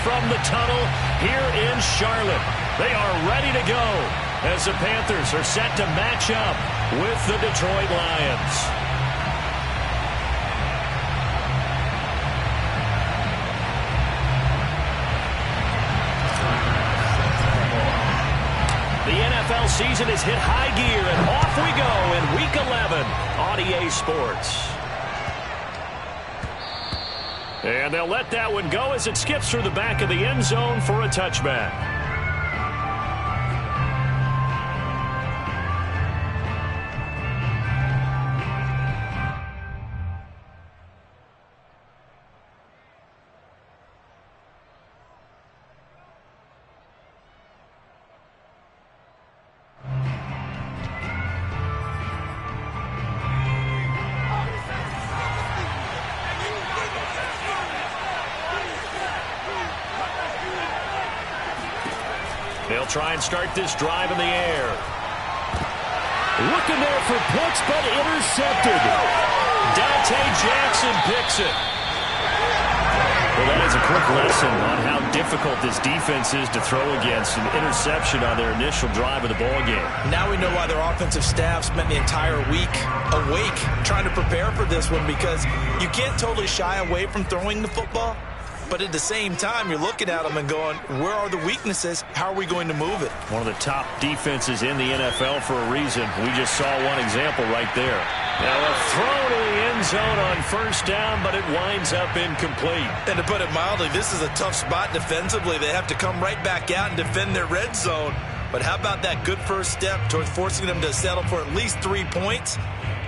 from the tunnel here in Charlotte. They are ready to go as the Panthers are set to match up with the Detroit Lions. The NFL season has hit high gear, and off we go in Week 11 on EA Sports. And they'll let that one go as it skips through the back of the end zone for a touchback. They'll try and start this drive in the air. Looking there for picks, but intercepted. Dante Jackson picks it. Well, that is a quick lesson on how difficult this defense is to throw against. An interception on their initial drive of the ball game. Now we know why their offensive staff spent the entire week awake trying to prepare for this one, because you can't totally shy away from throwing the football. But at the same time, you're looking at them and going, where are the weaknesses? How are we going to move it? One of the top defenses in the NFL for a reason. We just saw one example right there. Now a throw to the end zone on first down, but it winds up incomplete. And to put it mildly, this is a tough spot defensively. They have to come right back out and defend their red zone. But how about that good first step towards forcing them to settle for at least 3 points?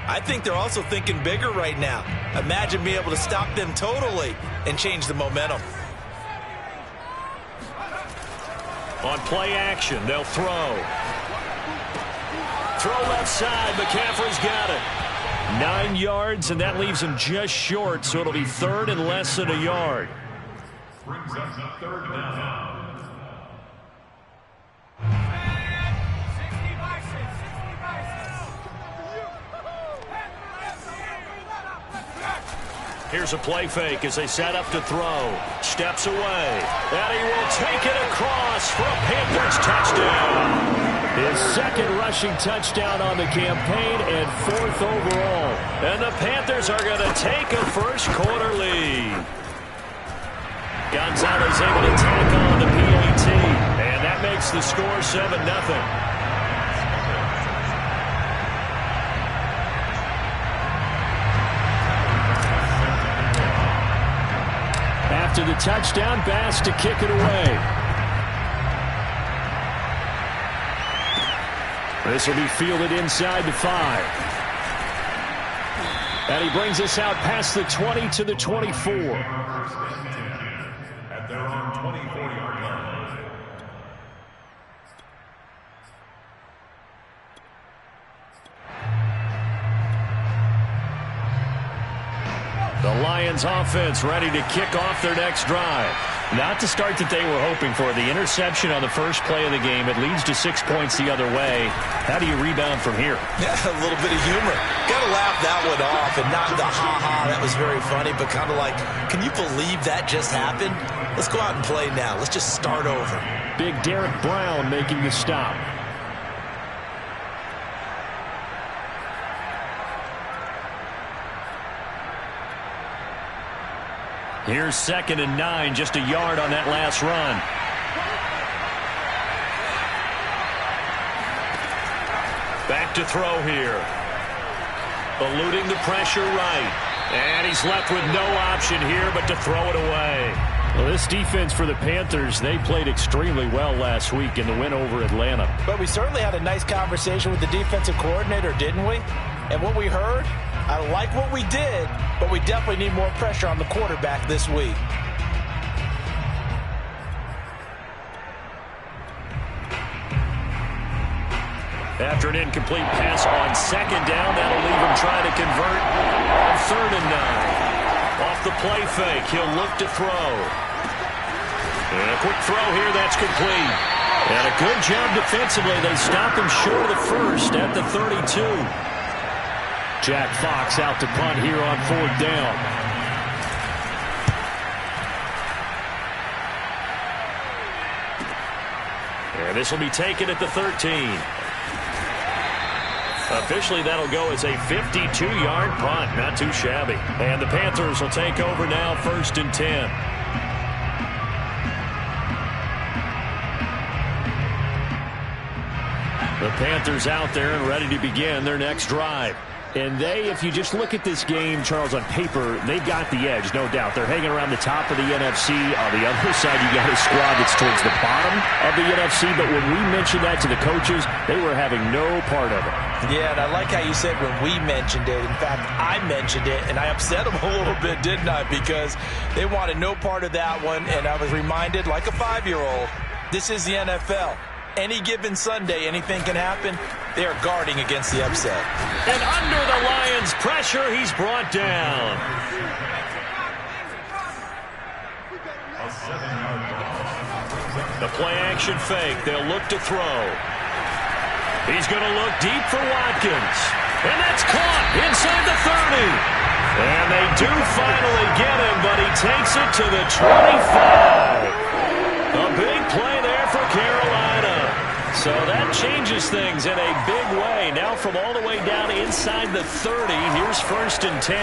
I think they're also thinking bigger right now. Imagine being able to stop them totally and change the momentum. On play action, they'll throw. Throw left side, McCaffrey's got it. 9 yards, and that leaves him just short, so it'll be third and less than a yard. Brings up third down. Here's a play fake as they set up to throw. Steps away. And he will take it across for a Panthers touchdown. His second rushing touchdown on the campaign and 4th overall. And the Panthers are going to take a first quarter lead. Gonzalez able to tack on the PAT. And that makes the score 7-0. After the touchdown, Bass to kick it away. This will be fielded inside the 5. And he brings us out past the 20 to the 24. At their own 24-yard line. The Lions offense ready to kick off their next drive. Not the start that they were hoping for. The interception on the first play of the game. It leads to 6 points the other way. How do you rebound from here? Yeah, a little bit of humor. Got to laugh that one off and not the ha-ha. That was very funny, but kind of like, can you believe that just happened? Let's go out and play now. Let's just start over. Big Derek Brown making the stop. Here's 2nd and 9, just a yard on that last run. Back to throw here. Eluding the pressure right. And he's left with no option here but to throw it away. Well, this defense for the Panthers, they played extremely well last week in the win over Atlanta. But we certainly had a nice conversation with the defensive coordinator, didn't we? And what we heard, I like what we did, but we definitely need more pressure on the quarterback this week. After an incomplete pass on 2nd down, that'll leave him trying to convert on 3rd and 9. Off the play fake, he'll look to throw. And a quick throw here, that's complete. And a good job defensively. They stop him short of the first at the 32. Jack Fox out to punt here on 4th down. And this will be taken at the 13. Officially, that'll go as a 52-yard punt. Not too shabby. And the Panthers will take over now, 1st and 10. The Panthers out there and ready to begin their next drive. And if you just look at this game, Charles, on paper, they've got the edge, no doubt. They're hanging around the top of the NFC. On the other side, you got a squad that's towards the bottom of the NFC. But when we mentioned that to the coaches, they were having no part of it. Yeah, and I like how you said when we mentioned it. In fact, I mentioned it, and I upset them a little bit, didn't I? Because they wanted no part of that one, and I was reminded, like a 5-year-old, this is the NFL. Any given Sunday, anything can happen. They are guarding against the upset. And under the Lions' pressure, he's brought down. The play-action fake. They'll look to throw. He's going to look deep for Watkins. And that's caught inside the 30. And they do finally get him, but he takes it to the 25. A big play there for Carolina. So that changes things in a big way. Now from all the way down inside the 30, here's 1st and 10.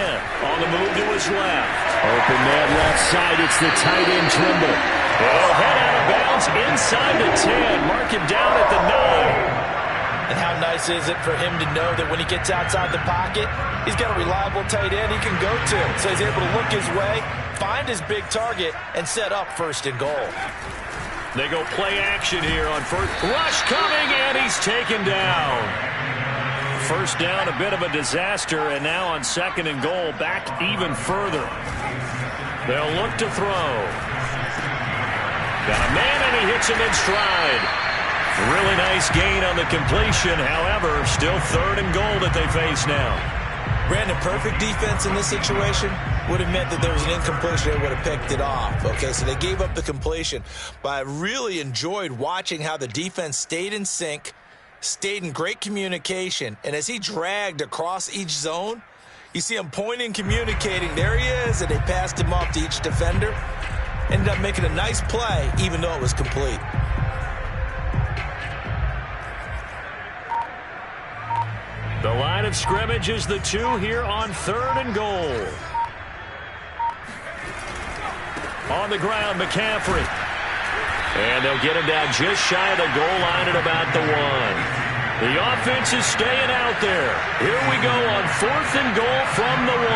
On the move to his left. Open man left side, it's the tight end Trimble. He'll head out of bounds inside the 10. Mark him down at the 9. And how nice is it for him to know that when he gets outside the pocket, he's got a reliable tight end he can go to. So he's able to look his way, find his big target, and set up 1st and goal. They go play action here on first. Rush coming, and he's taken down. 1st down, a bit of a disaster, and now on 2nd and goal, back even further. They'll look to throw. Got a man, and he hits him in stride. Really nice gain on the completion. However, still 3rd and goal that they face now. Brandon, perfect defense in this situation would have meant that there was an incompletion. They would have picked it off. Okay, so they gave up the completion. But I really enjoyed watching how the defense stayed in sync, stayed in great communication. And as he dragged across each zone, you see him pointing, communicating. There he is, and they passed him off to each defender. Ended up making a nice play, even though it was complete. The line of scrimmage is the 2 here on 3rd and goal. On the ground, McCaffrey. And they'll get him down just shy of the goal line at about the 1. The offense is staying out there. Here we go on 4th and goal from the 1.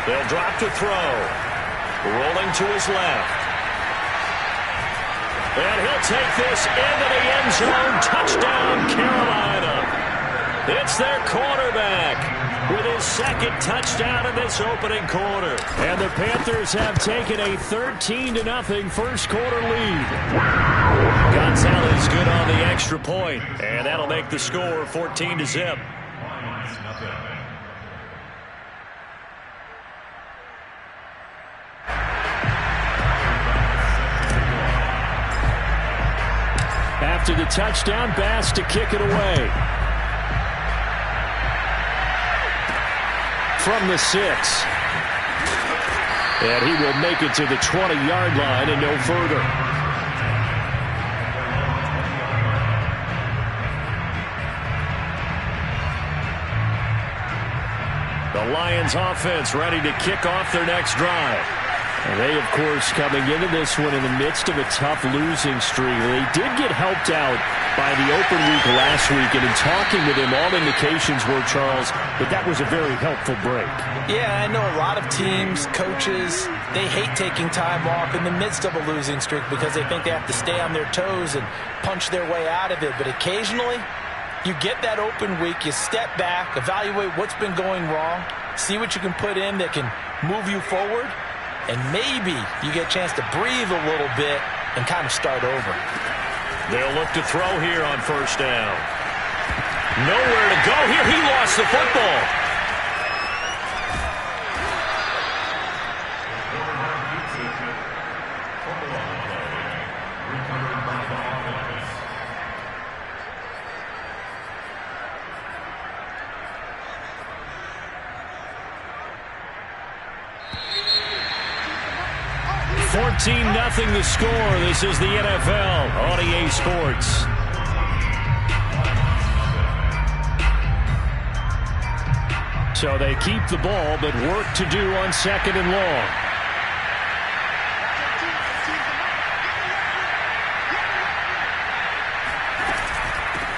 They'll drop to throw. Rolling to his left. And he'll take this into the end zone. Touchdown, Carolina. It's their quarterback with his 2nd touchdown in this opening quarter. And the Panthers have taken a 13-0 first quarter lead. Gonzalez good on the extra point, and that'll make the score 14-0. After the touchdown, Bass to kick it away. From the 6. And he will make it to the 20-yard line and no further. The Lions offense ready to kick off their next drive. And they, of course, coming into this one in the midst of a tough losing streak. They did get helped out by the open week last week, and in talking with him, all indications were, Charles, that was a very helpful break. Yeah, I know a lot of teams, coaches, they hate taking time off in the midst of a losing streak because they think they have to stay on their toes and punch their way out of it. But occasionally, you get that open week, you step back, evaluate what's been going wrong, see what you can put in that can move you forward, and maybe you get a chance to breathe a little bit and kind of start over. They'll look to throw here on 1st down. Nowhere to go here. He lost the football. 14-0 the score. This is the NFL on EA Sports. So they keep the ball, but work to do on 2nd and long.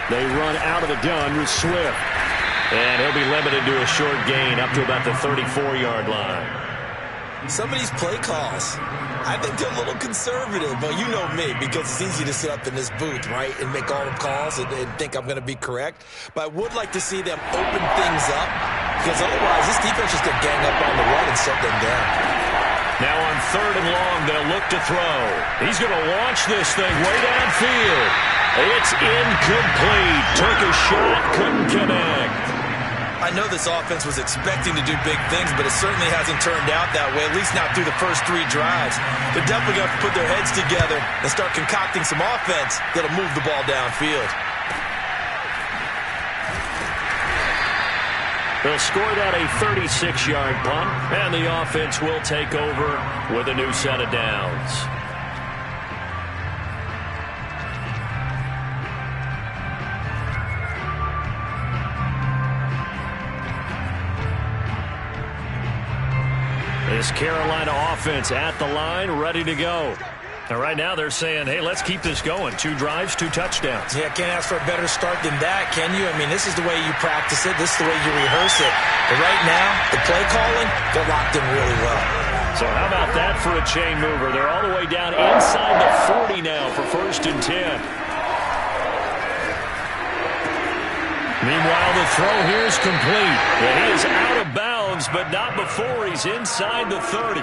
They run out of the gun with Swift. And he'll be limited to a short gain up to about the 34-yard line. Some of these play calls, I think they're a little conservative, but you know me, because it's easy to sit up in this booth, right, and make all the calls and think I'm going to be correct. But I would like to see them open things up, because otherwise this defense is going to gang up on the run and shut them down. Now on 3rd and long, they'll look to throw. He's going to launch this thing way downfield. It's incomplete. Took a shot, couldn't connect. I know this offense was expecting to do big things, but it certainly hasn't turned out that way, at least not through the first 3 drives. They're definitely going to have to put their heads together and start concocting some offense that'll move the ball downfield. They'll score that a 36-yard punt, and the offense will take over with a new set of downs. This Carolina offense at the line, ready to go. And right now they're saying, hey, let's keep this going. 2 drives, 2 touchdowns. Yeah, can't ask for a better start than that, can you? I mean, this is the way you practice it. This is the way you rehearse it. But right now, the play calling, they're locked in really well. So how about that for a chain mover? They're all the way down inside the 40 now for 1st and 10. Meanwhile, the throw here is complete. And he is out of bounds, but not before he's inside the 30.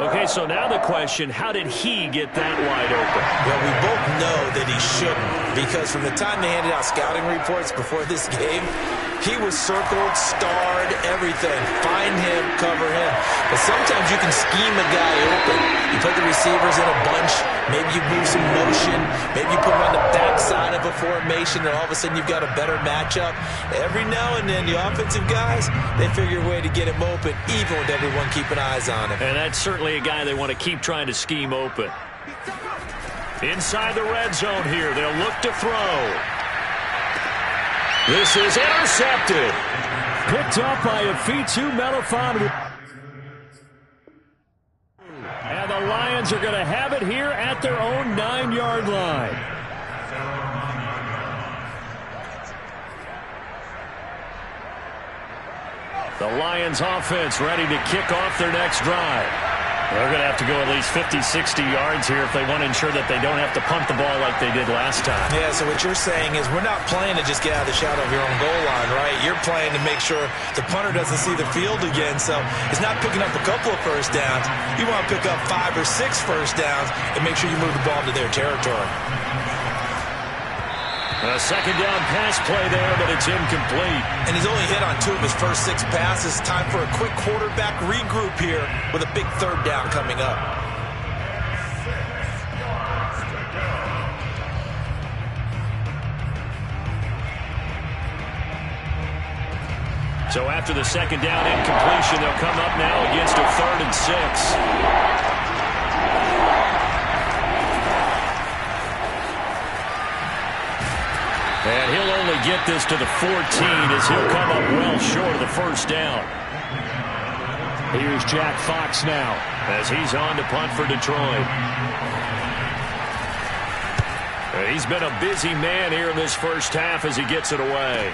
Okay, so now the question, how did he get that wide open? Well, we both know that he shouldn't, because from the time they handed out scouting reports before this game, he was circled, starred, everything. Find him, cover him. But sometimes you can scheme a guy open. You put the receivers in a bunch. Maybe you move some motion. Maybe you put him on the backside of a formation, and all of a sudden you've got a better matchup. Every now and then, the offensive guys, they figure a way to get him open, even with everyone keeping eyes on him. And that's certainly a guy they want to keep trying to scheme open. Inside the red zone here, they'll look to throw. This is intercepted. Picked up by Afitu Melifon. And the Lions are going to have it here at their own 9-yard line. The Lions offense ready to kick off their next drive. They're going to have to go at least 50, 60 yards here if they want to ensure that they don't have to punt the ball like they did last time. Yeah, so what you're saying is we're not playing to just get out of the shadow of your own goal line, right? You're playing to make sure the punter doesn't see the field again. So it's not picking up a couple of first downs. You want to pick up 5 or 6 first downs and make sure you move the ball to their territory. A 2nd down pass play there, but it's incomplete. And he's only hit on 2 of his first 6 passes. Time for a quick quarterback regroup here with a big 3rd down coming up. So after the 2nd down incompletion, they'll come up now against a 3rd and 6. And he'll only get this to the 14 as he'll come up well short of the 1st down. Here's Jack Fox now as he's on to punt for Detroit. He's been a busy man here in this first half as he gets it away.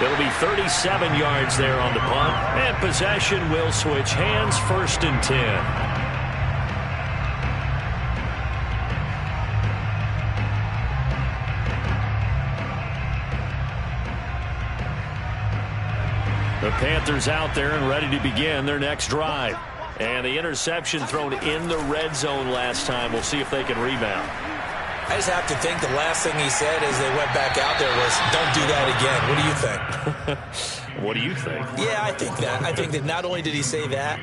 It'll be 37 yards there on the punt, and possession will switch hands, 1st and 10. The Panthers out there and ready to begin their next drive. And the interception thrown in the red zone last time. We'll see if they can rebound. I just have to think the last thing he said as they went back out there was, don't do that again. What do you think? What do you think? Yeah, I think that. I think that not only did he say that,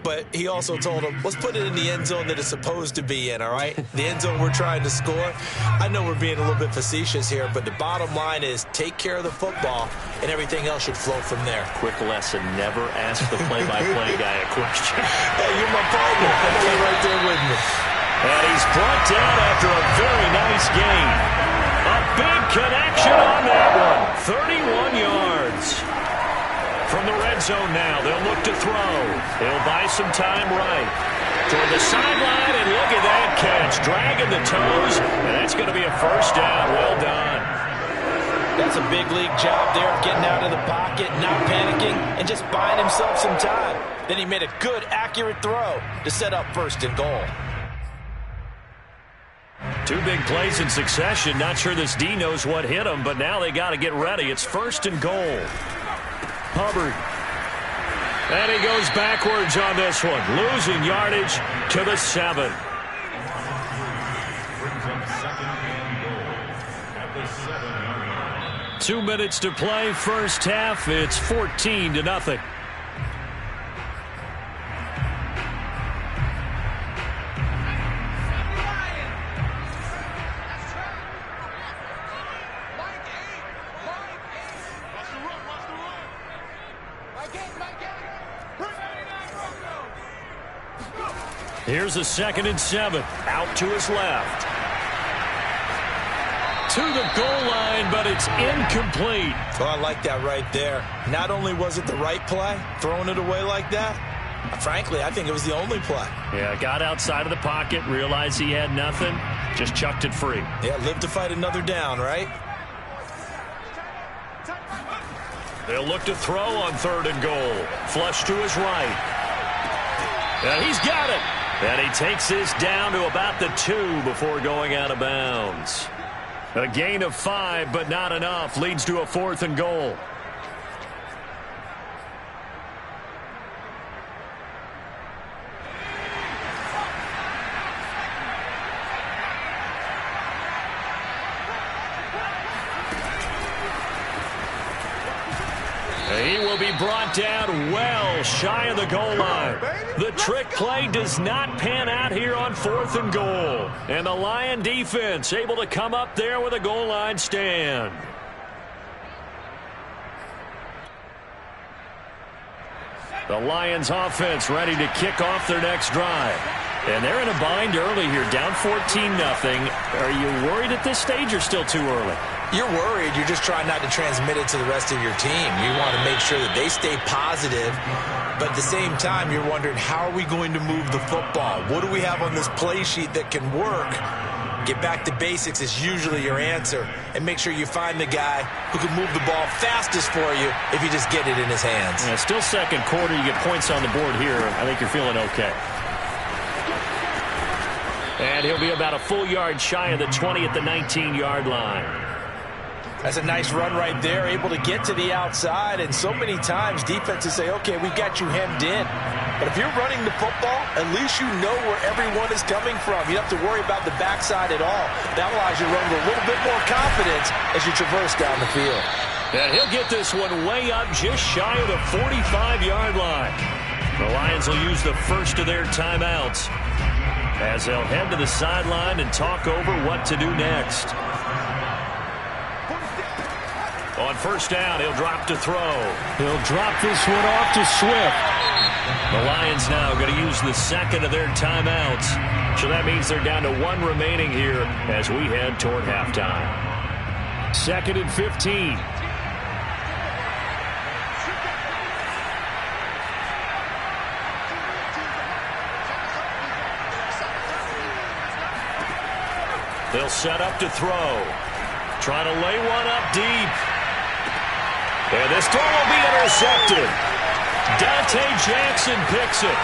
but he also told him, let's put it in the end zone that it's supposed to be in, all right? The end zone we're trying to score. I know we're being a little bit facetious here, but the bottom line is take care of the football, and everything else should flow from there. Quick lesson, never ask the play-by-play guy a question. Hey, you're my partner. I know you're right there with me. And he's brought down after a very nice gain. A big connection on that one. 31 yards. From the red zone now, they'll look to throw. He'll buy some time right. Toward the sideline, and look at that catch. Dragging the toes, and that's going to be a first down. Well done. That's a big league job there of getting out of the pocket, not panicking, and just buying himself some time. Then he made a good, accurate throw to set up first and goal. Two big plays in succession. Not sure this D knows what hit him, but now they got to get ready. It's first and goal. Hubbard. And he goes backwards on this one. Losing yardage to the 7. Brings up second and goal at the 7-yard line. 2 minutes to play. First half. It's 14-0. Here's a 2nd and 7. Out to his left. To the goal line, but it's incomplete. Oh, I like that right there. Not only was it the right play, throwing it away like that, frankly, I think it was the only play. Yeah, got outside of the pocket, realized he had nothing, just chucked it free. Yeah, live to fight another down, right? They'll look to throw on 3rd and goal. Flush to his right. And he's got it. And he takes this down to about the 2 before going out of bounds. A gain of 5, but not enough. Leads to a 4th and goal. He will be brought down well shy of the goal line. The trick play does not pan out here on 4th and goal. And the Lion defense able to come up there with a goal line stand. The Lions offense ready to kick off their next drive. And they're in a bind early here, down 14-0. Are you worried at this stage or still too early? You're worried. You're just trying not to transmit it to the rest of your team. You want to make sure that they stay positive, but at the same time, you're wondering, how are we going to move the football? What do we have on this play sheet that can work? Get back to basics is usually your answer, and make sure you find the guy who can move the ball fastest for you if you just get it in his hands. Yeah, still second quarter. You get points on the board here. I think you're feeling okay. And he'll be about a full yard shy of the 20 at the 19-yard line. That's a nice run right there, able to get to the outside, and so many times defenses say, okay, we've got you hemmed in. But if you're running the football, at least you know where everyone is coming from. You don't have to worry about the backside at all. That allows you to run with a little bit more confidence as you traverse down the field. And he'll get this one way up just shy of the 45-yard line. The Lions will use the first of their timeouts as they'll head to the sideline and talk over what to do next. On first down, he'll drop to throw. He'll drop this one off to Swift. The Lions now going to use the second of their timeouts. So that means they're down to 1 remaining here as we head toward halftime. 2nd and 15. They'll set up to throw. Trying to lay one up deep. And this throw will be intercepted. Dante Jackson picks it.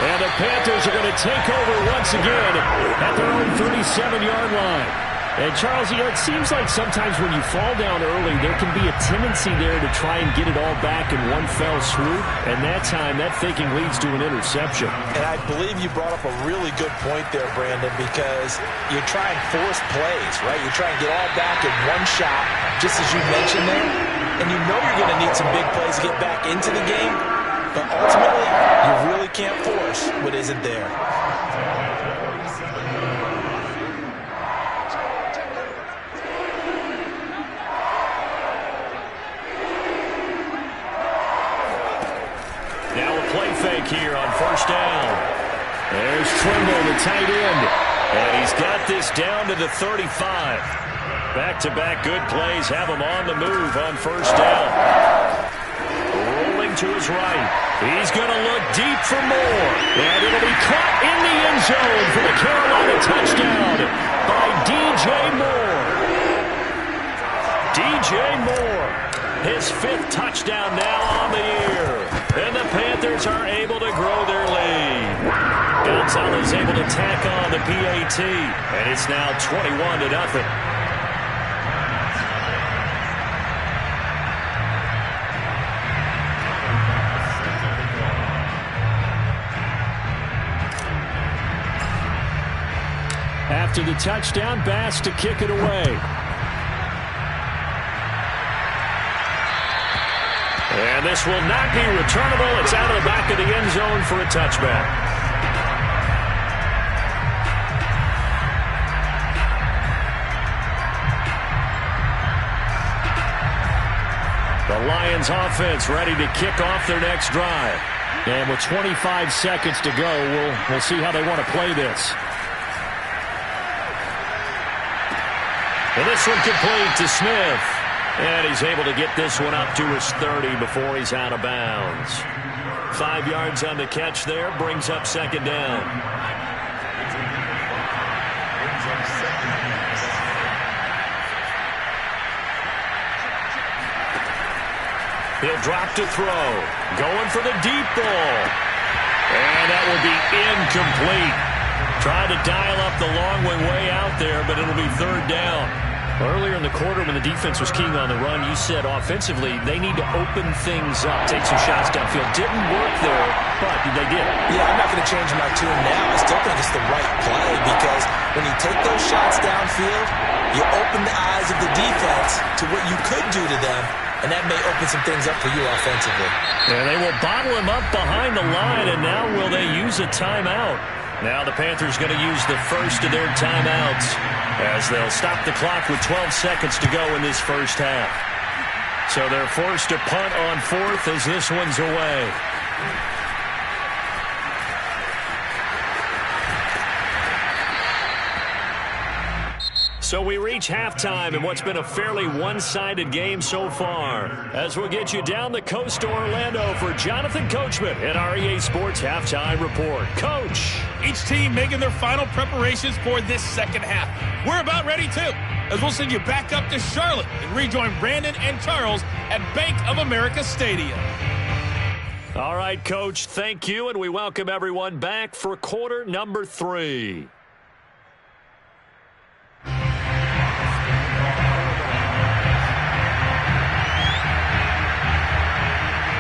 And the Panthers are going to take over once again at their own 37-yard line. And, Charles, you know, it seems like sometimes when you fall down early, there can be a tendency there to try and get it all back in one fell swoop. And that time, that thinking leads to an interception. And I believe you brought up a really good point there, Brandon, because you try and force plays, right? You try and get all back in one shot, just as you mentioned there. And you know you're going to need some big plays to get back into the game. but ultimately, you really can't force what isn't there. Now a play fake here on first down. There's Trimble, the tight end. And he's got this down to the 35. Back-to-back good plays have him on the move on first down. Rolling to his right. He's going to look deep for more. And it'll be caught in the end zone for the Carolina touchdown by DJ Moore. DJ Moore, his 5th touchdown now on the year. And the Panthers are able to grow their lead. Gonzalez able to tack on the PAT. And it's now 21-0. After the touchdown, Bass to kick it away. And this will not be returnable. It's out of the back of the end zone for a touchback. The Lions offense ready to kick off their next drive. And with 25 seconds to go, we'll see how they want to play this. And this one complete to Smith. And he's able to get this one up to his 30 before he's out of bounds. 5 yards on the catch there, brings up second down. He'll drop to throw. Going for the deep ball. And that will be incomplete. Tried to dial up the long way out there, but it'll be third down. Earlier in the quarter when the defense was keying on the run, you said offensively they need to open things up, take some shots downfield. Didn't work there, but they did. Yeah, I'm not going to change my tune now. I still think it's the right play because when you take those shots downfield, you open the eyes of the defense to what you could do to them, and that may open some things up for you offensively. And they will bottle him up behind the line, and now will they use a timeout? Now the Panthers going to use the first of their timeouts as they'll stop the clock with 12 seconds to go in this first half. So they're forced to punt on fourth as this one's away. So we reach halftime in what's been a fairly one-sided game so far. As we'll get you down the coast to Orlando for Jonathan Coachman at our EA Sports Halftime Report. Coach. Each team making their final preparations for this second half. We're about ready, too, as we'll send you back up to Charlotte and rejoin Brandon and Charles at Bank of America Stadium. All right, Coach, thank you, and we welcome everyone back for quarter number 3.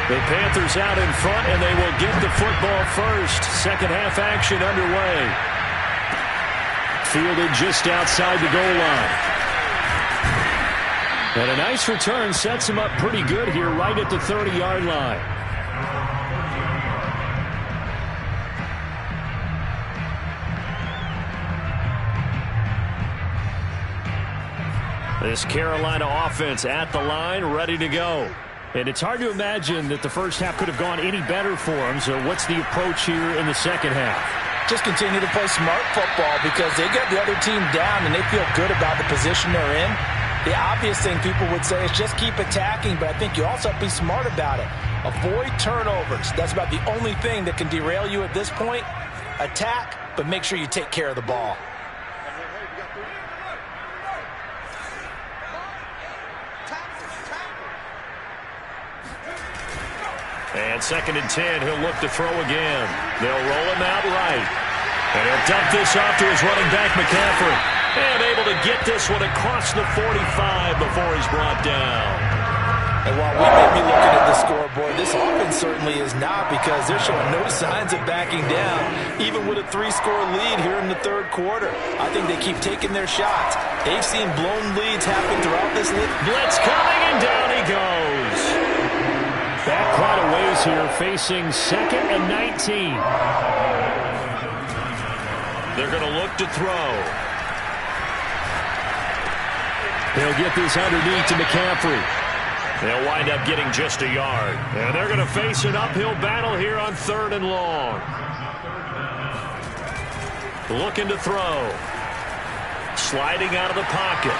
The Panthers out in front, and they will get the football first. Second half action underway. Fielded just outside the goal line. And a nice return sets him up pretty good here right at the 30-yard line. This Carolina offense at the line, ready to go. And it's hard to imagine that the first half could have gone any better for them. So what's the approach here in the second half? Just continue to play smart football because they got the other team down and they feel good about the position they're in. The obvious thing people would say is just keep attacking, but I think you also have to be smart about it. Avoid turnovers. That's about the only thing that can derail you at this point. Attack, but make sure you take care of the ball. And 2nd and 10, he'll look to throw again. They'll roll him out right. And he'll dump this off to his running back, McCaffrey. And able to get this one across the 45 before he's brought down. And while we may be looking at the scoreboard, this offense certainly is not because they're showing no signs of backing down, even with a 3-score lead here in the third quarter. I think they keep taking their shots. They've seen blown leads happen throughout this league. Blitz coming, and down he goes. Back quite a ways plays here, facing 2nd and 19. They're going to look to throw. He'll get this underneath to McCaffrey. They'll wind up getting just a yard. And they're going to face an uphill battle here on 3rd and long. Looking to throw. Sliding out of the pocket.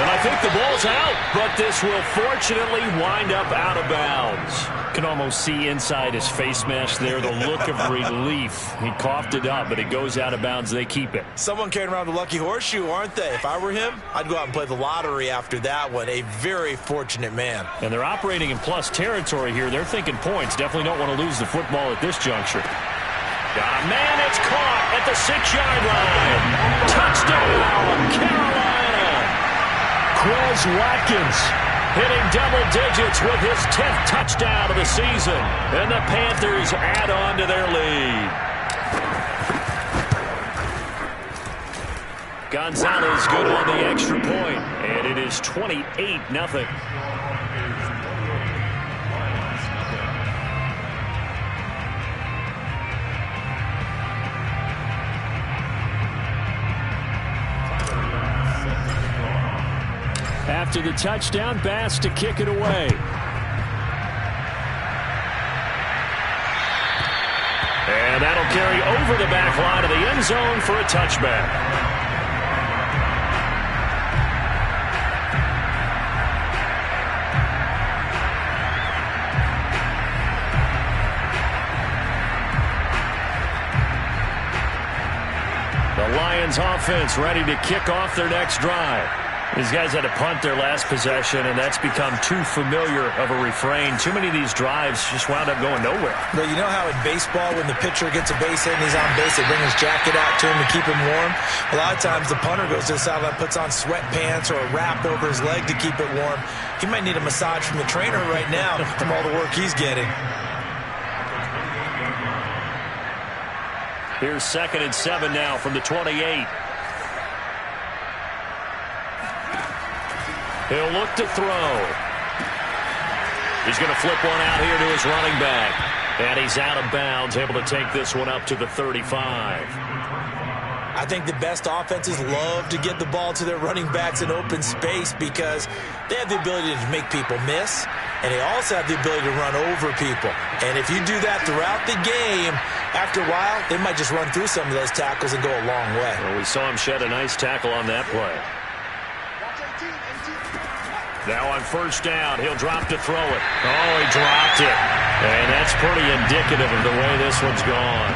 And I think the ball's out, but this will fortunately wind up out of bounds. Can almost see inside his face mask there, the look of relief. He coughed it up, but it goes out of bounds. They keep it. Someone carrying around the lucky horseshoe, aren't they? If I were him, I'd go out and play the lottery after that one. A very fortunate man. And they're operating in plus territory here. They're thinking points. Definitely don't want to lose the football at this juncture. Got a man, it's caught at the 6-yard line. Touchdown, Carolina. Quez Watkins hitting double digits with his 10th touchdown of the season. And the Panthers add on to their lead. Gonzalez good on the extra point, and it is 28-0. After the touchdown, Bass to kick it away. And that'll carry over the back line of the end zone for a touchback. The Lions offense ready to kick off their next drive. These guys had to punt their last possession, and that's become too familiar of a refrain. Too many of these drives just wound up going nowhere. But you know how in baseball, when the pitcher gets a base hit and he's on base, they bring his jacket out to him to keep him warm? A lot of times the punter goes to the sideline, puts on sweatpants or a wrap over his leg to keep it warm. He might need a massage from the trainer right now from all the work he's getting. Here's 2nd and 7 now from the 28. He'll look to throw. He's going to flip one out here to his running back. And he's out of bounds, able to take this one up to the 35. I think the best offenses love to get the ball to their running backs in open space because they have the ability to make people miss, and they also have the ability to run over people. And if you do that throughout the game, after a while, they might just run through some of those tackles and go a long way. Well, we saw him shed a nice tackle on that play. Now on 1st down, he'll drop to throw it. Oh, he dropped it. And that's pretty indicative of the way this one's gone.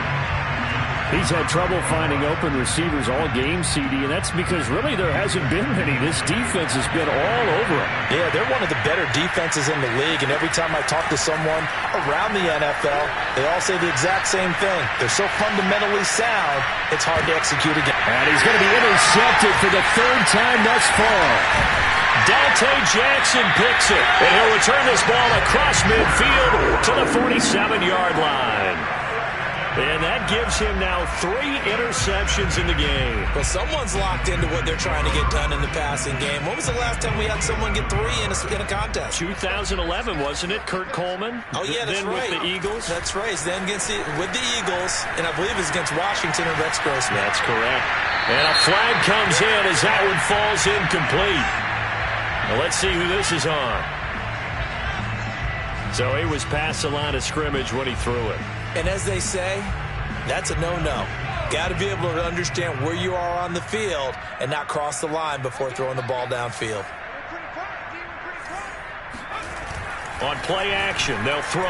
He's had trouble finding open receivers all game, CD, and that's because really there hasn't been many. This defense has been all over him. Yeah, they're one of the better defenses in the league, and every time I talk to someone around the NFL, they all say the exact same thing. They're so fundamentally sound, it's hard to execute again. And he's going to be intercepted for the 3rd time thus far. Dante Jackson picks it, and he'll return this ball across midfield to the 47-yard line. And that gives him now 3 interceptions in the game. Well, someone's locked into what they're trying to get done in the passing game. When was the last time we had someone get 3 in a contest? 2011, wasn't it? Kurt Coleman? Oh, yeah, that's then right. With the Eagles? That's right. Then with the Eagles, and I believe it's against Washington and Rex Grossman. That's correct. And a flag comes in as that one falls incomplete. Now let's see who this is on. So he was past the line of scrimmage when he threw it. And as they say, that's a no-no. Got to be able to understand where you are on the field and not cross the line before throwing the ball downfield. On play action, they'll throw.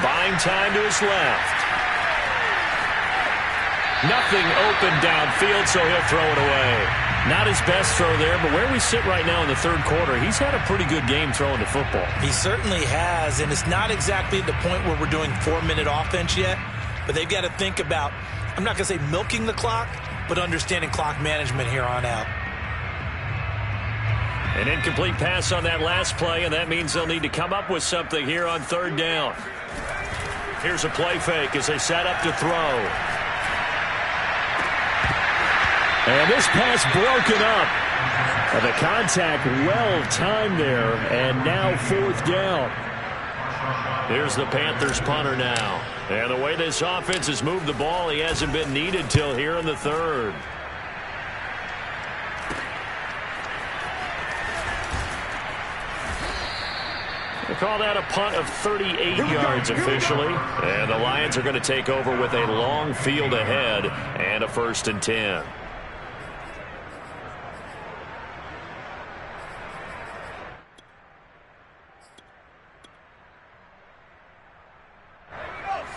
Buying time to his left. Nothing open downfield, so he'll throw it away. Not his best throw there, but where we sit right now in the 3rd quarter, he's had a pretty good game throwing the football. He certainly has, and it's not exactly at the point where we're doing 4-minute offense yet, but they've got to think about, I'm not going to say milking the clock, but understanding clock management here on out. An incomplete pass on that last play, and that means they'll need to come up with something here on 3rd down. Here's a play fake as they set up to throw. And this pass broken up. And the contact well timed there, and now 4th down. Here's the Panthers punter now. And the way this offense has moved the ball, he hasn't been needed till here in the third. They call that a punt of 38 yards officially. And the Lions are going to take over with a long field ahead and a 1st and 10.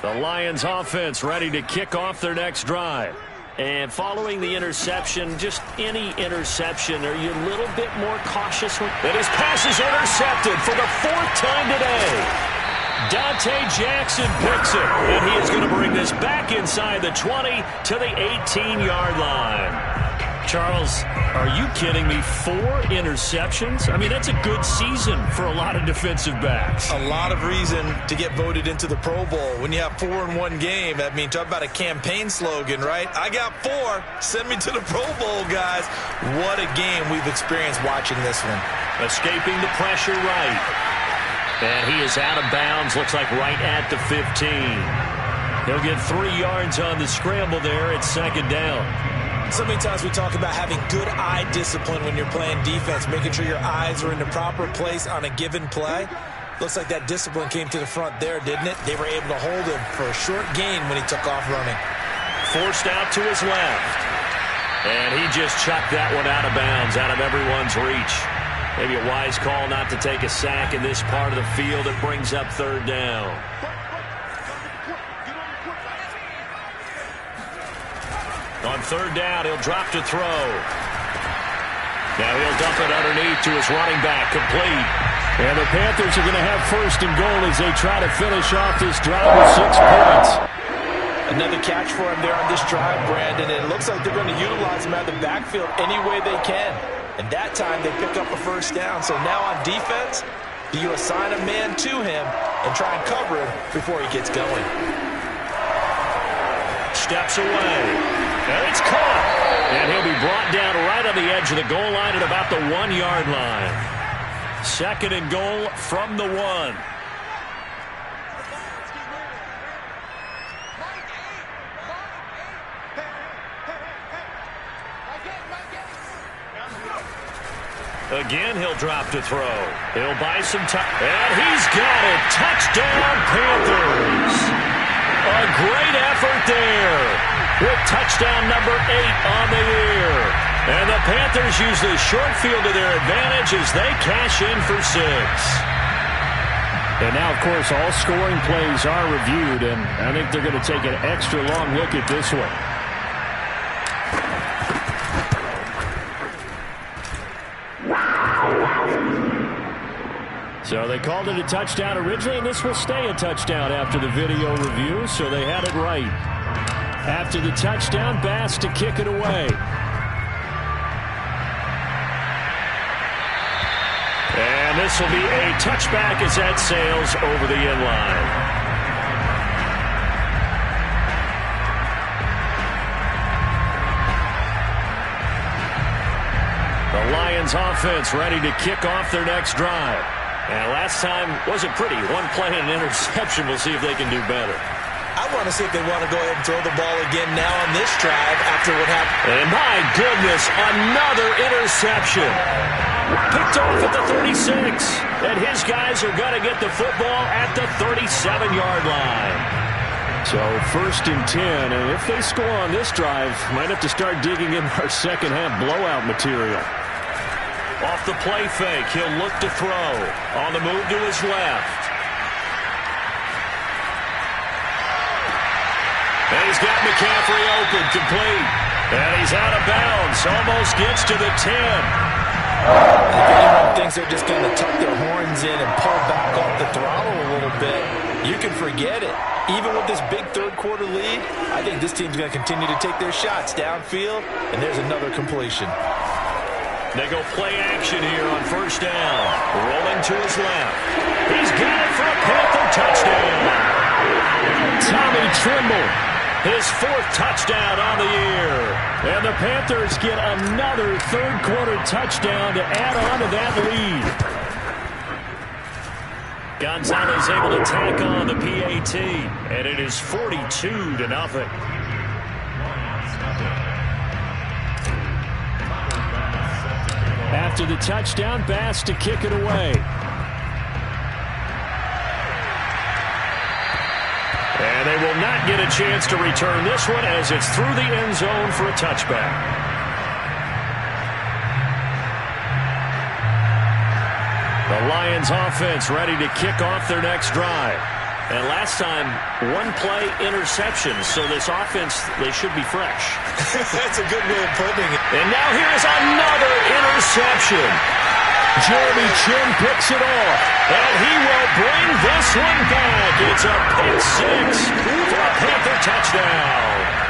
The Lions offense ready to kick off their next drive. And following the interception, just any interception, are you a little bit more cautious? And his pass is intercepted for the 4th time today. Dante Jackson picks it, and he is going to bring this back inside the 20 to the 18-yard line. Charles, are you kidding me? 4 interceptions? I mean, that's a good season for a lot of defensive backs. A lot of reason to get voted into the Pro Bowl. When you have 4 in one game, I mean, talk about a campaign slogan, right? I got 4. Send me to the Pro Bowl, guys. What a game we've experienced watching this one. Escaping the pressure right. And he is out of bounds, looks like right at the 15. He'll get 3 yards on the scramble there at 2nd down. So many times we talk about having good eye discipline when you're playing defense, making sure your eyes are in the proper place on a given play. Looks like that discipline came to the front there, didn't it? They were able to hold him for a short gain when he took off running. Forced out to his left. And he just chucked that one out of bounds, out of everyone's reach. Maybe a wise call not to take a sack in this part of the field. It brings up 3rd down. On 3rd down, he'll drop to throw. Now he'll dump it underneath to his running back, complete. And the Panthers are going to have 1st and goal as they try to finish off this drive with 6 points. Another catch for him there on this drive, Brandon. And it looks like they're going to utilize him out of the backfield any way they can. And that time they pick up a 1st down. So now on defense, do you assign a man to him and try and cover him before he gets going? Steps away. And it's caught. And he'll be brought down right on the edge of the goal line at about the 1-yard line. 2nd and goal from the 1. Again, he'll drop to throw. He'll buy some time. And he's got it. Touchdown, Panthers. A great effort there with touchdown number 8 on the year. And the Panthers use the short field to their advantage as they cash in for 6. And now, of course, all scoring plays are reviewed, and I think they're going to take an extra long look at this one. So they called it a touchdown originally, and this will stay a touchdown after the video review, so they had it right. After the touchdown, Bass to kick it away. And this will be a touchback as that sails over the end line. The Lions offense ready to kick off their next drive. And last time wasn't pretty. One play and an interception. We'll see if they can do better. I want to see if they want to go ahead and throw the ball again now on this drive after what happened. And my goodness, another interception. Picked off at the 36. And his guys are going to get the football at the 37-yard line. So 1st and 10, and if they score on this drive, might have to start digging in our second-half blowout material. Off the play fake, he'll look to throw. On the move to his left. And he's got McCaffrey open, complete. And he's out of bounds, almost gets to the 10. If anyone thinks they're just going to tuck their horns in and pull back off the throttle a little bit, you can forget it. Even with this big third-quarter lead, I think this team's going to continue to take their shots downfield, and there's another completion. They go play action here on 1st down. Rolling to his left. He's got it for a Panther touchdown. Tommy Tremble, his 4th touchdown on the year. And the Panthers get another third-quarter touchdown to add on to that lead. Gonzalez able to tack on the PAT, and it is 42-0. After the touchdown, Bass to kick it away. And they will not get a chance to return this one as it's through the end zone for a touchback. The Lions offense ready to kick off their next drive. And last time, one play interception, so this offense, they should be fresh. That's a good way of putting it. And now here's another interception. Jeremy Chin picks it off. And he will bring this one back. It's a pick six for a Panther touchdown.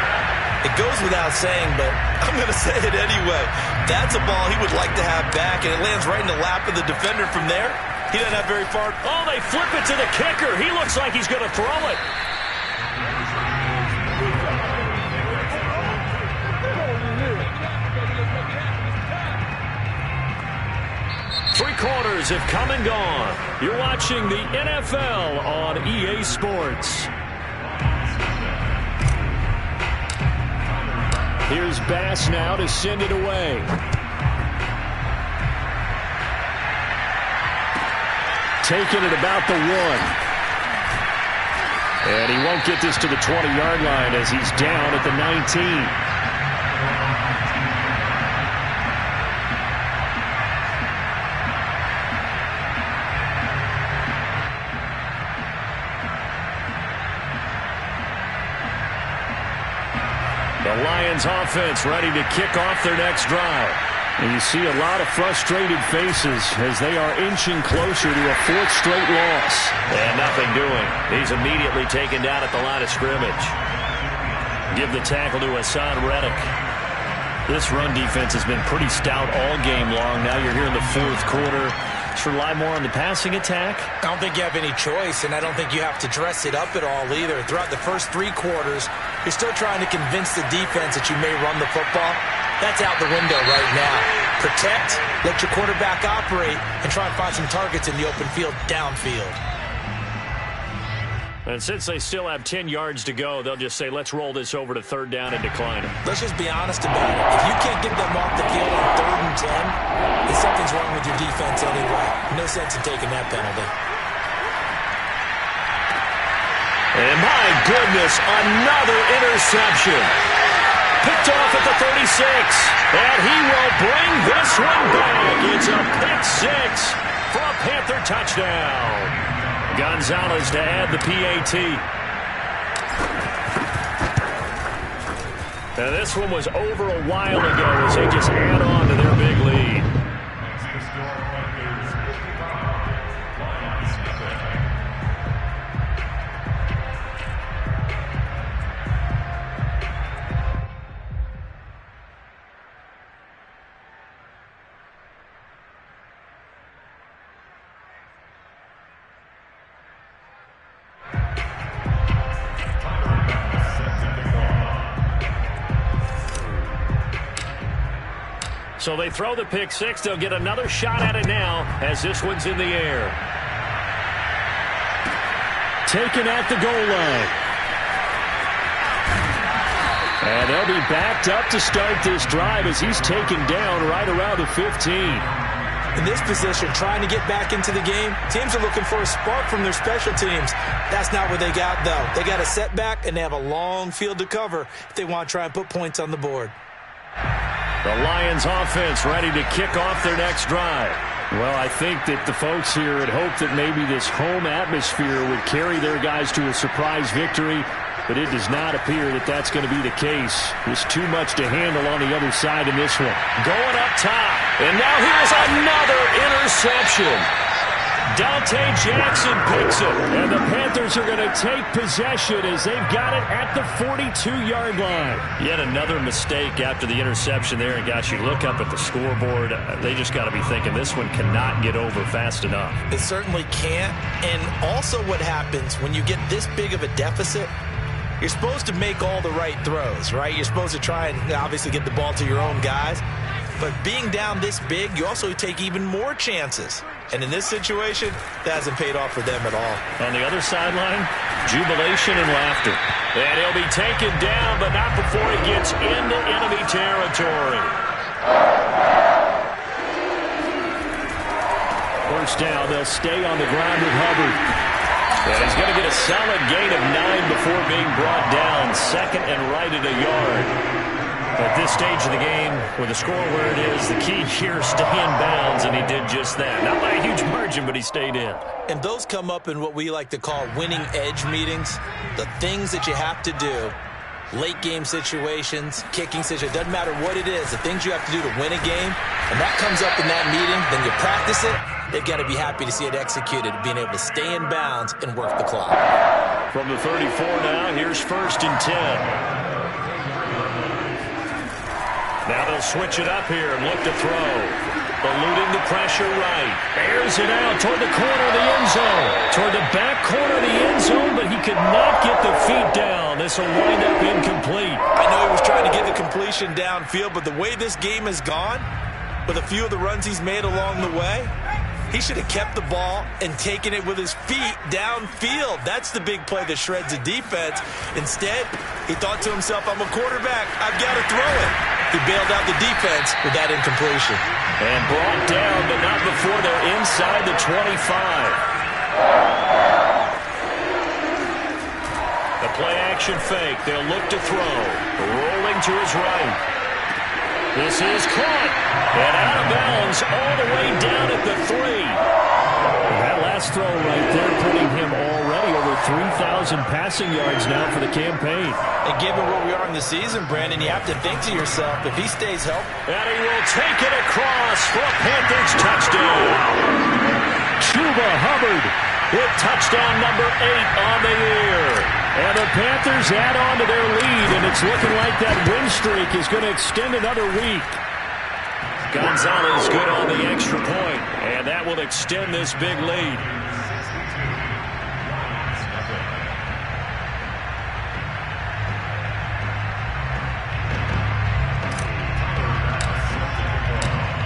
It goes without saying, but I'm going to say it anyway. That's a ball he would like to have back, and it lands right in the lap of the defender from there. He doesn't have very far. Oh, they flip it to the kicker. He looks like he's going to throw it. Three quarters have come and gone. You're watching the NFL on EA Sports. Here's Bass now to send it away. Taking it about the 1. And he won't get this to the 20-yard line as he's down at the 19. The Lions offense ready to kick off their next drive. And you see a lot of frustrated faces as they are inching closer to a 4th straight loss. And nothing doing. He's immediately taken down at the line of scrimmage. Give the tackle to Hassan Reddick. This run defense has been pretty stout all game long. Now you're here in the 4th quarter. Let's rely more on the passing attack. I don't think you have any choice, and I don't think you have to dress it up at all either. Throughout the first 3 quarters, you're still trying to convince the defense that you may run the football. That's out the window right now. Protect, let your quarterback operate, and try and find some targets in the open field downfield. And since they still have 10 yards to go, they'll just say, let's roll this over to 3rd down and decline it. Let's just be honest about it. If you can't get them off the field on 3rd and 10, then something's wrong with your defense anyway. No sense in taking that penalty. And my goodness, another interception. Picked off at the 36. And he will bring this one back. It's a pick six for a Panther touchdown. Gonzalez to add the PAT. Now this one was over a while ago as they just add on to their big lead. So they throw the pick six. They'll get another shot at it now as this one's in the air. Taken at the goal line. And they'll be backed up to start this drive as he's taken down right around the 15. In this position, trying to get back into the game, teams are looking for a spark from their special teams. That's not what they got, though. They got a setback, and they have a long field to cover if they want to try and put points on the board. The Lions offense ready to kick off their next drive. Well, I think that the folks here had hoped that maybe this home atmosphere would carry their guys to a surprise victory, but it does not appear that that's going to be the case. There's too much to handle on the other side in this one. Going up top, and now here's another interception. Dante Jackson picks it, and the Panthers are going to take possession as they've got it at the 42-yard line. Yet another mistake after the interception there, and gosh, you look up at the scoreboard, they just got to be thinking this one cannot get over fast enough. It certainly can't, and also what happens when you get this big of a deficit, you're supposed to make all the right throws, right? You're supposed to try and obviously get the ball to your own guys. But being down this big, you also take even more chances. And in this situation, that hasn't paid off for them at all. On the other sideline, jubilation and laughter. And he'll be taken down, but not before he gets into enemy territory. First down, they'll stay on the ground with Hubbard. And he's going to get a solid gain of 9 before being brought down. Second and right at a yard. At this stage of the game, with the score where it is, the key here is stay in bounds, and he did just that. Not by a huge margin, but he stayed in. And those come up in what we like to call winning edge meetings. The things that you have to do, late game situations, kicking situations, doesn't matter what it is, the things you have to do to win a game, and that comes up in that meeting, then you practice it, they've got to be happy to see it executed, being able to stay in bounds and work the clock. From the 34 now, here's 1st and 10. Now they'll switch it up here and look to throw. Eluding the pressure right. Airs it out toward the corner of the end zone. Toward the back corner of the end zone, but he could not get the feet down. This will wind up incomplete. I know he was trying to get the completion downfield, but the way this game has gone, with a few of the runs he's made along the way, he should have kept the ball and taken it with his feet downfield. That's the big play that shreds the defense. Instead, he thought to himself, I'm a quarterback. I've got to throw it. He bailed out the defense with that incompletion. And brought down, but not before they're inside the 25. The play action fake. They'll look to throw. Rolling to his right. This is caught. And out of bounds all the way down at the 3. That last throw right there putting him already over 3,000 passing yards now for the campaign. And given where we are in the season, Brandon, you have to think to yourself, if he stays healthy. And he will take it across for a Panthers touchdown. Chuba Hubbard with touchdown number 8 on the year. And the Panthers add on to their lead, and it's looking like that win streak is going to extend another week. Gonzalez good on the extra point, and that will extend this big lead.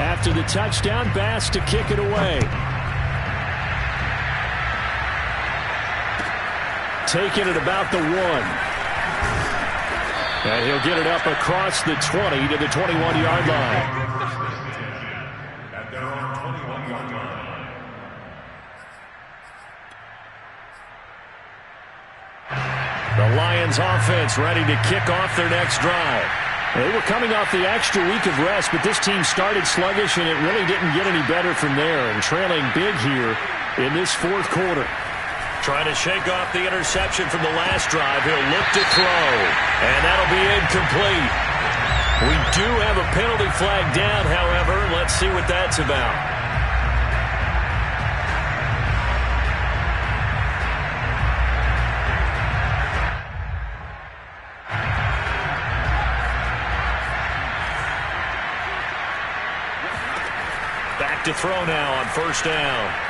After the touchdown, Bass to kick it away. Taking it about the 1. And he'll get it up across the 20 to the 21-yard line. At their own 21-yard line. The Lions offense ready to kick off their next drive. They were coming off the extra week of rest, but this team started sluggish, and it really didn't get any better from there, and trailing big here in this 4th quarter. Trying to shake off the interception from the last drive. He'll look to throw, and that'll be incomplete. We do have a penalty flag down, however. Let's see what that's about. Back to throw now on 1st down.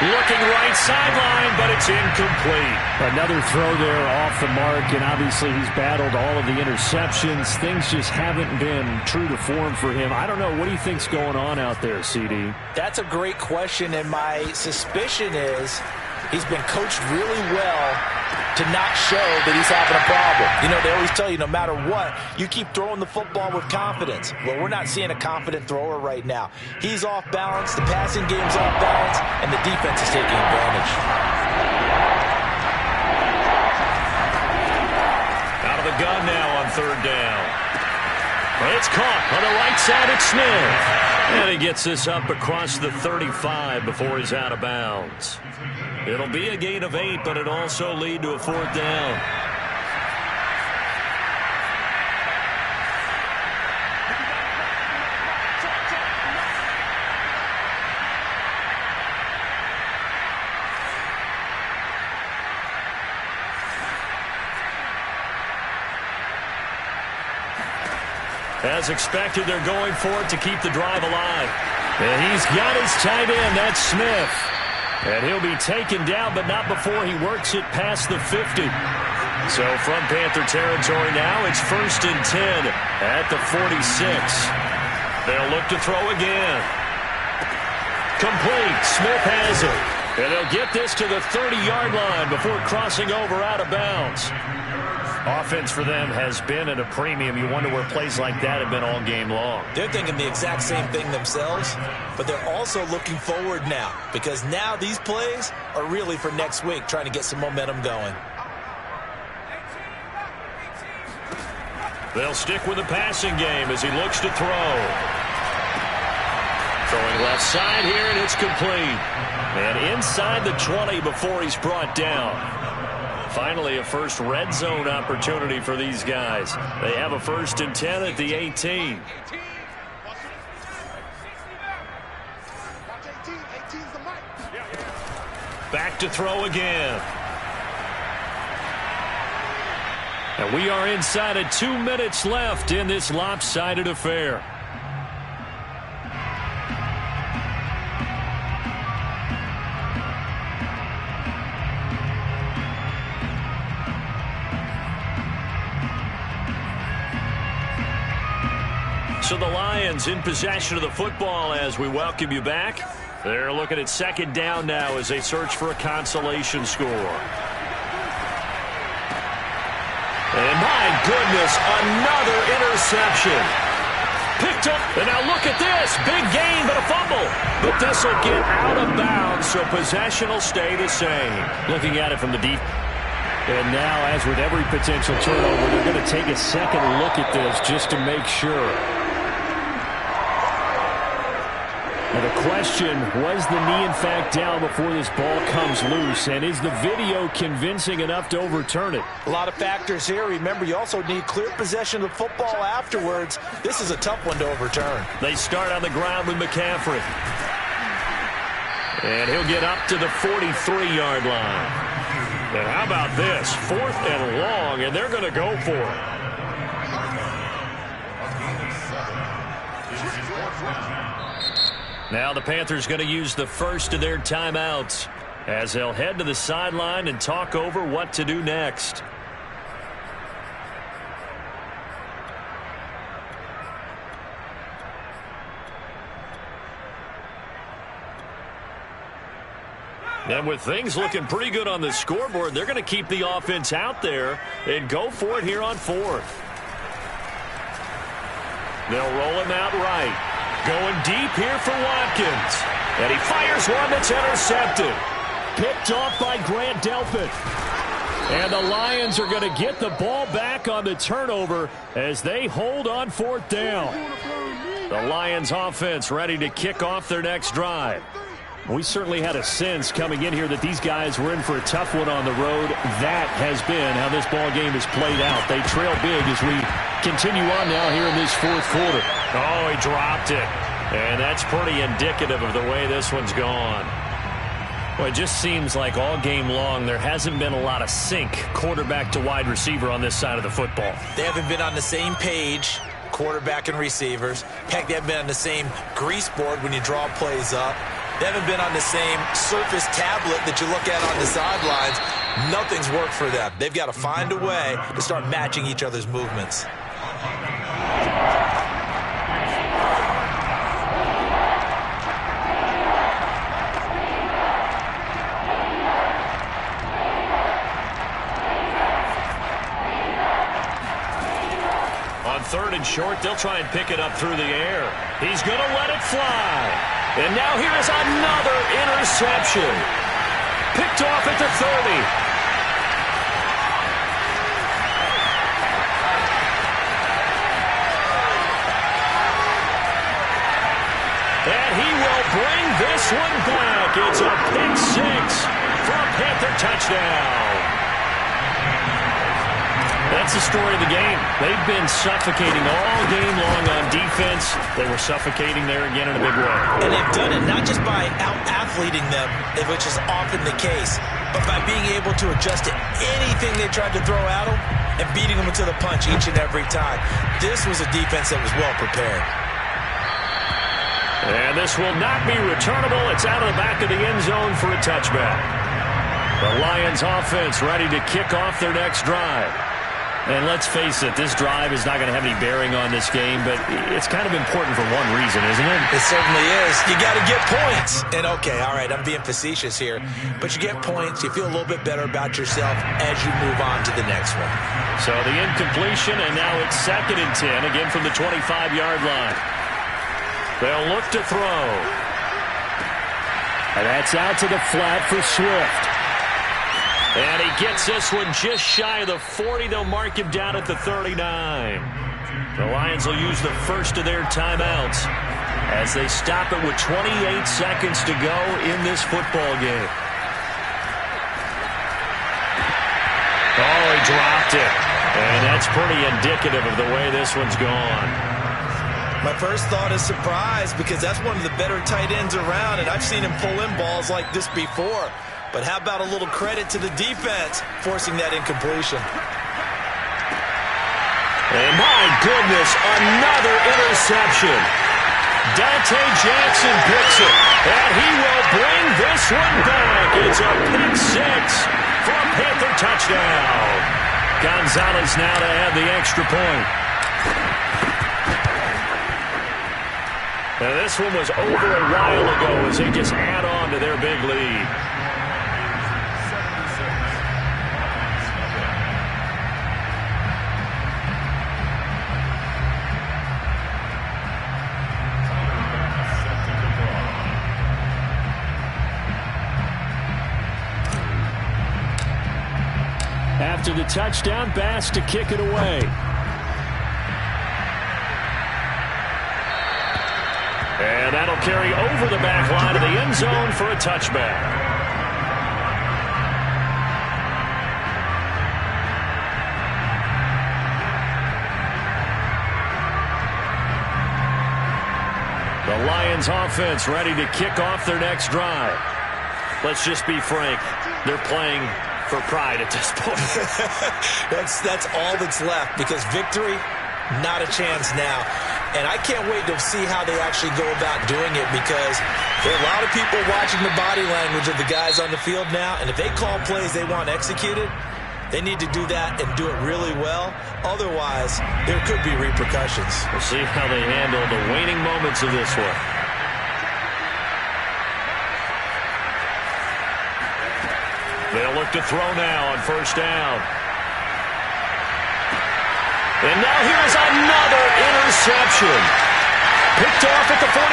Looking right sideline, but it's incomplete. Another throw there off the mark, and obviously he's battled all of the interceptions. Things just haven't been true to form for him. I don't know. What do you think's going on out there, CD? That's a great question, and my suspicion is he's been coached really well to not show that he's having a problem. You know, they always tell you no matter what, you keep throwing the football with confidence. Well, we're not seeing a confident thrower right now. He's off balance, the passing game's off balance, and the defense is taking advantage. Out of the gun now on 3rd down. It's caught on the right side. It's Smith. And he gets this up across the 35 before he's out of bounds. It'll be a gain of 8, but it'll also lead to a 4th down. As expected, they're going for it to keep the drive alive. And he's got his tight end. That's Smith. And he'll be taken down, but not before he works it past the 50. So from Panther territory now, it's 1st and 10 at the 46. They'll look to throw again. Complete. Smith has it. And they'll get this to the 30-yard line before crossing over out of bounds. Offense for them has been at a premium. You wonder where plays like that have been all game long. They're thinking the exact same thing themselves, but they're also looking forward now because now these plays are really for next week, trying to get some momentum going. They'll stick with the passing game as he looks to throw. Throwing left side here, and it's complete. And inside the 20 before he's brought down. Finally, a first red zone opportunity for these guys. They have a 1st and 10 at the 18. Back to throw again. And we are inside of 2 minutes left in this lopsided affair. So the Lions in possession of the football as we welcome you back. They're looking at 2nd down now as they search for a consolation score. And my goodness, another interception. Picked up, and now look at this. Big gain, but a fumble. But this will get out of bounds, so possession will stay the same. Looking at it from the deep. And now, as with every potential turnover, they're going to take a second look at this just to make sure. Now the question, was the knee in fact down before this ball comes loose? And is the video convincing enough to overturn it? A lot of factors here. Remember, you also need clear possession of the football afterwards. This is a tough one to overturn. They start on the ground with McCaffrey. And he'll get up to the 43-yard line. And how about this? 4th and long, and they're going to go for it. Now the Panthers going to use the first of their timeouts as they'll head to the sideline and talk over what to do next. And with things looking pretty good on the scoreboard, they're going to keep the offense out there and go for it here on 4th. They'll roll him out right. Going deep here for Watkins. And he fires one that's intercepted. Picked off by Grant Delpit. And the Lions are going to get the ball back on the turnover as they hold on 4th down. The Lions offense ready to kick off their next drive. We certainly had a sense coming in here that these guys were in for a tough one on the road. That has been how this ball game has played out. They trail big as we continue on now here in this 4th quarter. Oh, he dropped it. And that's pretty indicative of the way this one's gone. Well, it just seems like all game long there hasn't been a lot of sync quarterback to wide receiver on this side of the football. They haven't been on the same page, quarterback and receivers. Heck, they haven't been on the same grease board when you draw plays up. They haven't been on the same Surface tablet that you look at on the sidelines. Nothing's worked for them. They've got to find a way to start matching each other's movements. On 3rd and short, they'll try and pick it up through the air. He's going to let it fly. And now here is another interception. Picked off at the 30. And he will bring this one back. It's a pick 6 for a Panther touchdown. That's the story of the game. They've been suffocating all game long on defense. They were suffocating there again in a big way. And they've done it not just by out-athleting them, which is often the case, but by being able to adjust to anything they tried to throw at them and beating them to the punch each and every time. This was a defense that was well prepared. And this will not be returnable. It's out of the back of the end zone for a touchback. The Lions offense ready to kick off their next drive. And let's face it, this drive is not going to have any bearing on this game, but it's kind of important for one reason, isn't it? It certainly is. You got to get points. And okay, all right, I'm being facetious here, but you get points, you feel a little bit better about yourself as you move on to the next one. So the incompletion, and now it's 2nd and 10, again from the 25-yard line. They'll look to throw. And that's out to the flat for Swift. And he gets this one just shy of the 40. They'll mark him down at the 39. The Lions will use the first of their timeouts as they stop it with 28 seconds to go in this football game. Oh, he dropped it. And that's pretty indicative of the way this one's gone. My first thought is surprise because that's one of the better tight ends around, and I've seen him pull in balls like this before. But how about a little credit to the defense forcing that incompletion? And my goodness, another interception. Dante Jackson picks it, and he will bring this one back. It's a pick six for a Panther touchdown. Gonzalez now to add the extra point. Now this one was over a while ago as they just add on to their big lead. After the touchdown, Bass to kick it away. And that'll carry over the back line of the end zone for a touchback. The Lions offense ready to kick off their next drive. Let's just be frank. They're playing for pride at this point. That's all that's left because victory, not a chance now. And I can't wait to see how they actually go about doing it because there are a lot of people watching the body language of the guys on the field now. And if they call plays they want executed, they need to do that and do it really well. Otherwise, there could be repercussions. We'll see how they handle the waning moments of this one. They'll look to throw now on first down. And now here's another interception. Picked off at the 49.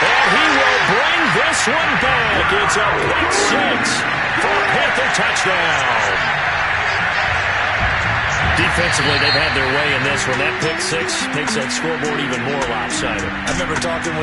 And he will bring this one back. It's a pick six for a Panther touchdown. Defensively, they've had their way in this one. That pick six makes that scoreboard even more lopsided. I remember talking with